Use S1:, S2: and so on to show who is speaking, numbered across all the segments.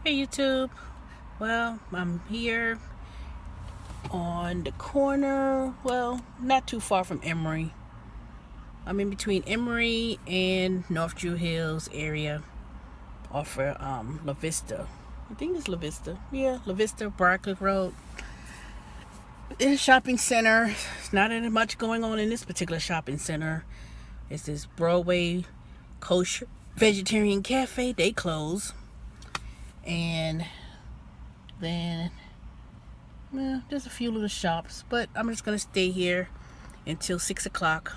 S1: Hey YouTube. Well, I'm here on the corner. Well, not too far from Emory. I'm in between Emory and North Drew Hills area off of La Vista. I think it's La Vista. Yeah, La Vista, Barclay Road. In a shopping center. There's not any much going on in this particular shopping center. It's this Broadway kosher vegetarian cafe. They close. And then there's a few little shops, but I'm just gonna stay here until 6 o'clock.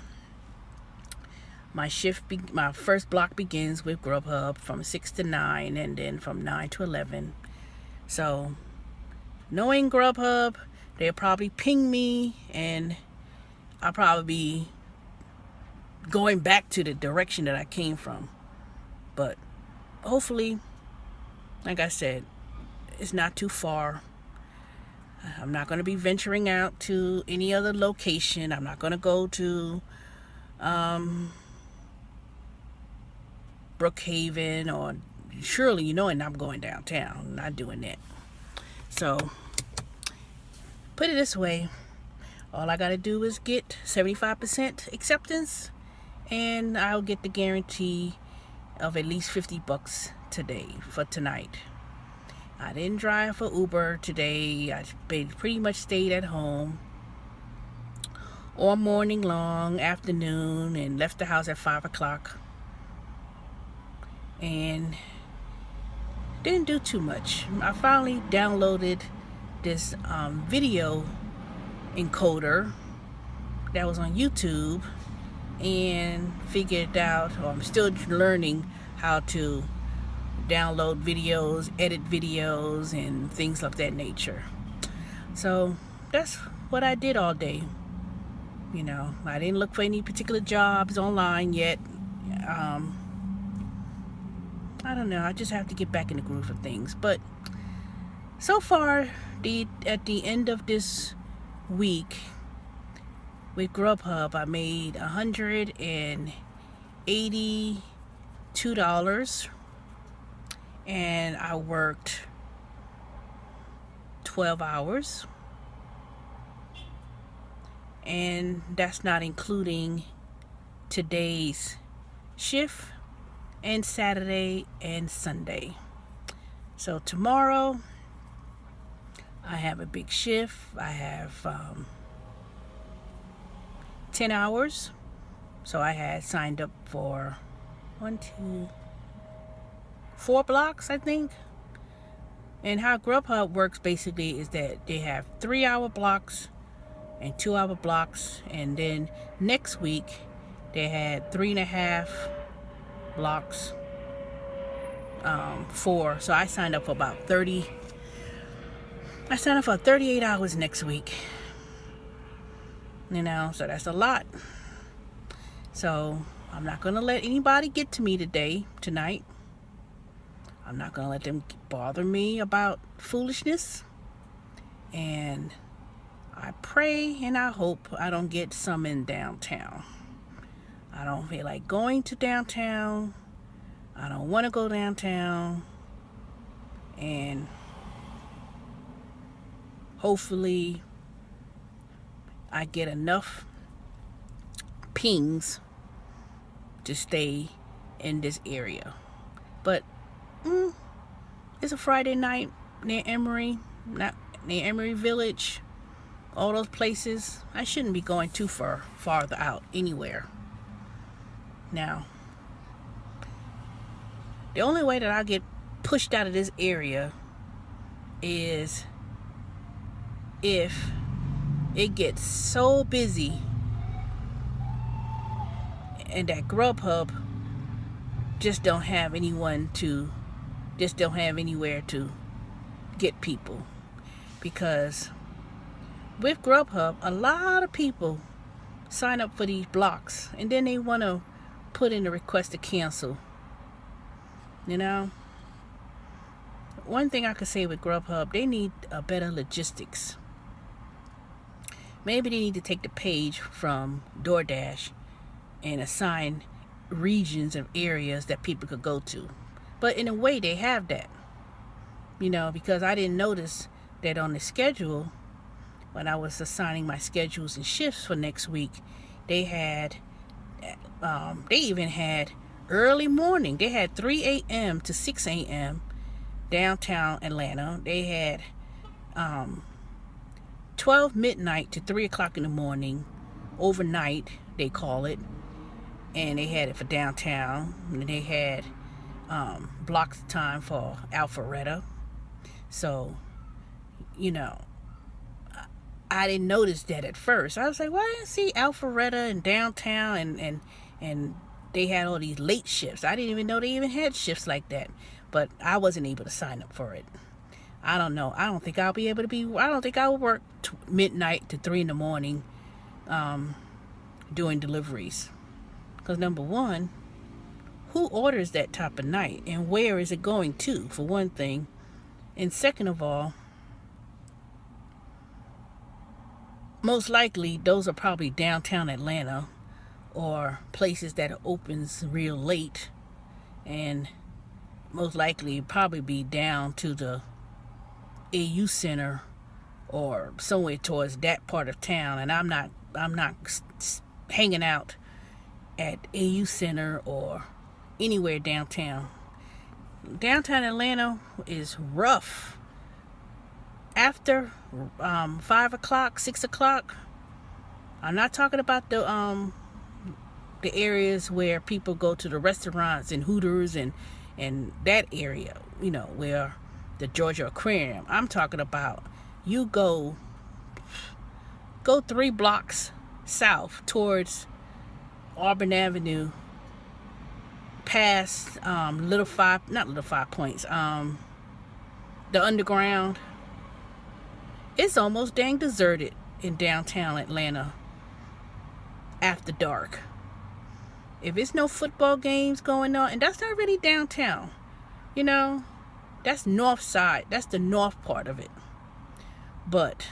S1: My my first block begins with Grubhub from 6 to 9, and then from 9 to 11. So, knowing Grubhub, they'll probably ping me, and I'll probably be going back to the direction that I came from. But hopefully, like I said, it's not too far. I'm not going to be venturing out to any other location. I'm not going to go to Brookhaven or Shirley, and I'm going downtown. I'm not doing that. So, put it this way. All I got to do is get 75% acceptance, and I'll get the guarantee of at least $50 today for tonight. I didn't drive for Uber today. I pretty much stayed at home all morning long, afternoon, and left the house at 5 o'clock. And didn't do too much. I finally downloaded this video encoder that was on YouTube and figured out, or I'm still learning how to download videos, edit videos, and things of that nature. So that's what I did all day. I didn't look for any particular jobs online yet. I don't know. I just have to get back in the groove of things. But so far, at the end of this week with Grubhub, I made $182. And I worked 12 hours. And that's not including today's shift and Saturday and Sunday. So tomorrow, I have a big shift. I have 10 hours. So I had signed up for 4 blocks, I think. And how Grubhub works basically is that they have 3-hour blocks and 2-hour blocks. And then next week, they had 3.5 blocks. 4. So I signed up for about 30. I signed up for 38 hours next week. So that's a lot. So I'm not going to let anybody get to me tonight. I'm not going to let them bother me about foolishness. And I pray and I hope I don't get summoned downtown. I don't feel like going to downtown. I don't want to go downtown. And hopefully I get enough pings to stay in this area. But it's a Friday night near Emory, not near Emory Village, all those places. I shouldn't be going too farther out anywhere. Now, the only way that I get pushed out of this area is if it gets so busy and that Grubhub just don't have anywhere to get people. Because with Grubhub, a lot of people sign up for these blocks and then they want to put in a request to cancel. One thing I could say with Grubhub, they need a better logistics. Maybe they need to take the page from DoorDash and assign regions of areas that people could go to. But in a way, they have that. because I didn't notice that on the schedule, when I was assigning my schedules and shifts for next week, they even had early morning. They had 3 a.m. to 6 a.m. downtown Atlanta. They had 12 midnight to 3 o'clock in the morning, overnight they call it, and they had it for downtown. And they had blocks of time for Alpharetta. So, I didn't notice that at first. I was like, well, I didn't see Alpharetta and downtown, and they had all these late shifts. I didn't even know they even had shifts like that. But I wasn't able to sign up for it. I don't know. I don't think I'll be able to I don't think I will work midnight to 3 in the morning doing deliveries. Because number one, who orders that type of night? And where is it going to, for one thing? And second of all, most likely those are probably downtown Atlanta or places that opens real late, and most likely probably be down to the AU Center or somewhere towards that part of town. And I'm not hanging out at AU Center or anywhere downtown. Downtown Atlanta is rough. After 5 o'clock, 6 o'clock, I'm not talking about the areas where people go to the restaurants and Hooters and that area, where the Georgia Aquarium. I'm talking about you go 3 blocks south towards Auburn Avenue, past Five Points, the Underground. It's almost dang deserted in downtown Atlanta after dark. If it's no football games going on, and that's not really downtown, that's north side. That's the north part of it. But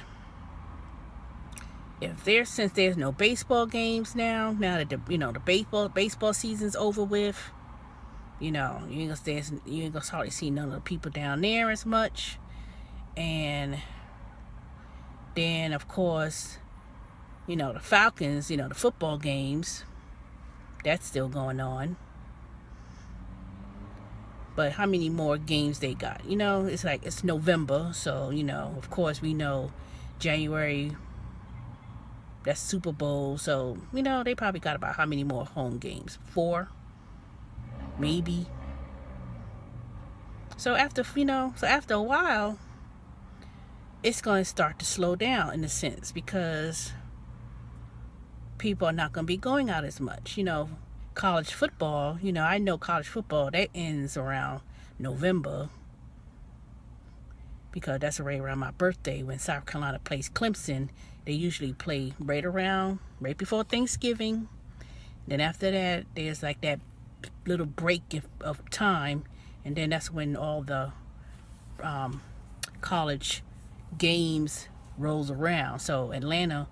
S1: since there's no baseball games now that the baseball season's over with, you ain't gonna hardly see none of the people down there as much. And then of course, the Falcons, the football games, that's still going on. But how many more games they got? It's like it's November, so of course we know January, that's Super Bowl, so they probably got about how many more home games? 4, maybe. So after a while, it's going to start to slow down in a sense, because people are not going to be going out as much. College football, I know college football, that ends around November, because that's right around my birthday when South Carolina plays Clemson. They usually play right before Thanksgiving. Then after that, there's like that little break of time, and then that's when all the college games rolls around. So Atlanta,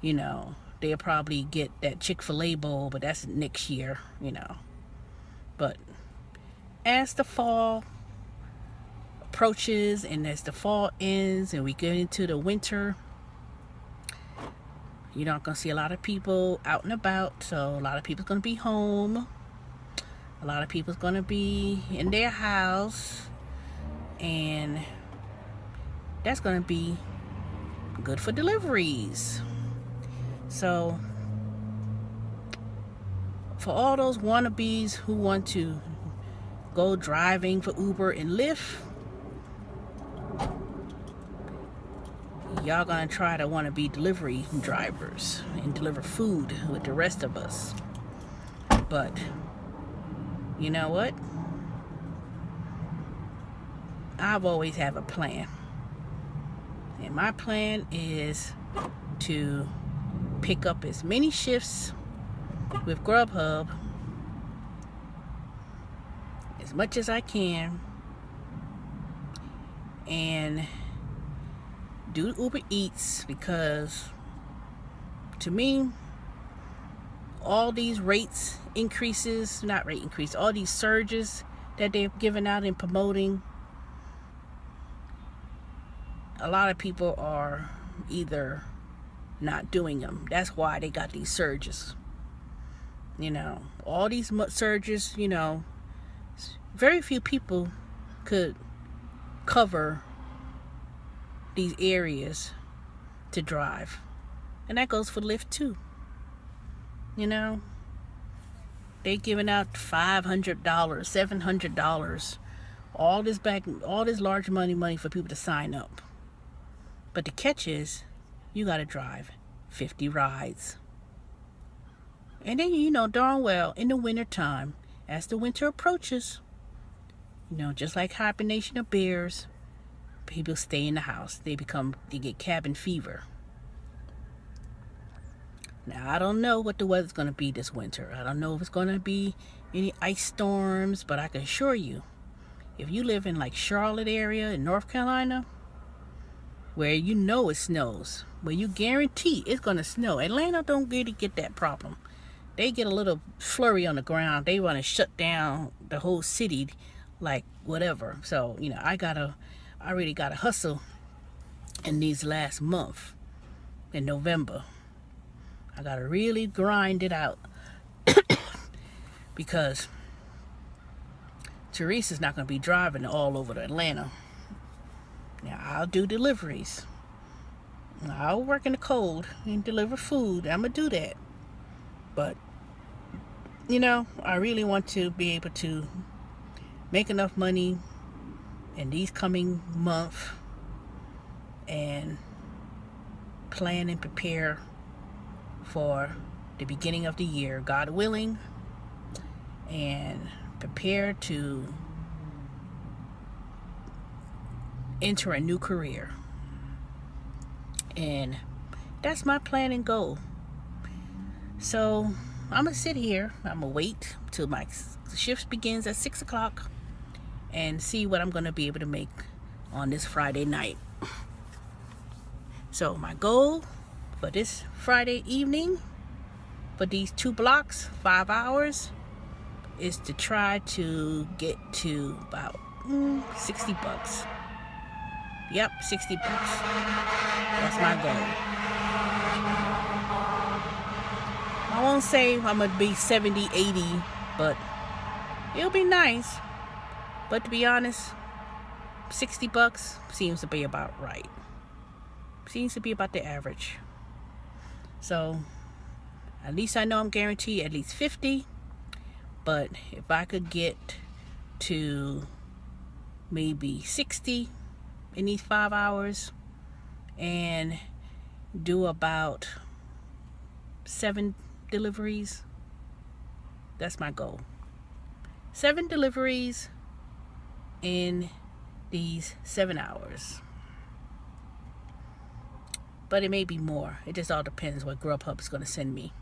S1: they'll probably get that Chick-fil-A Bowl, but that's next year, But as the fall approaches and as the fall ends and we get into the winter, you're not going to see a lot of people out and about. So a lot of people's going to be home. A lot of people's going to be in their house. And that's going to be good for deliveries. So for all those wannabes who want to go driving for Uber and Lyft, y'all gonna try to want to be delivery drivers and deliver food with the rest of us. But you know what? I've always have a plan. And my plan is to pick up as many shifts with Grubhub as much as I can and do Uber Eats, because to me, all these all these surges that they've given out in promoting, a lot of people are either not doing them. That's why they got these surges. All these surges, very few people could cover these areas to drive. And that goes for Lyft too. They giving out $500, $700, all this large money for people to sign up. But the catch is, you gotta drive 50 rides. And then darn well in the winter time, as the winter approaches, just like hibernation of bears, people stay in the house. They get cabin fever. Now, I don't know what the weather's going to be this winter. I don't know if it's going to be any ice storms, but I can assure you, if you live in like Charlotte area in North Carolina, where it snows, where you guarantee it's going to snow. Atlanta don't really get that problem. They get a little flurry on the ground. They want to shut down the whole city, like whatever. So, I really got to hustle in these last month in November. I got to really grind it out because Teresa's not going to be driving all over to Atlanta. Now, I'll do deliveries. I'll work in the cold and deliver food. I'm going to do that. But, I really want to be able to make enough money in these coming months and plan and prepare for the beginning of the year, God willing, and prepare to enter a new career. And that's my plan and goal. So I'm gonna sit here, I'm gonna wait till my shift begins at 6 o'clock and see what I'm gonna be able to make on this Friday night. So my goal for this Friday evening, for these 2 blocks, 5 hours, is to try to get to about $60. Yep, $60. That's my goal. I won't say I'm gonna be 70, 80, but it'll be nice. But to be honest, $60 seems to be about right. Seems to be about the average. So at least I know I'm guaranteed at least 50. But if I could get to maybe 60 in these 5 hours and do about 7 deliveries, that's my goal. 7 deliveries in these 7 hours. But it may be more. It just all depends what Grubhub is going to send me.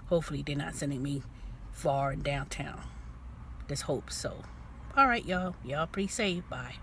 S1: Hopefully they're not sending me far in downtown. Just hope so. All right, y'all. Y'all pretty safe. Bye.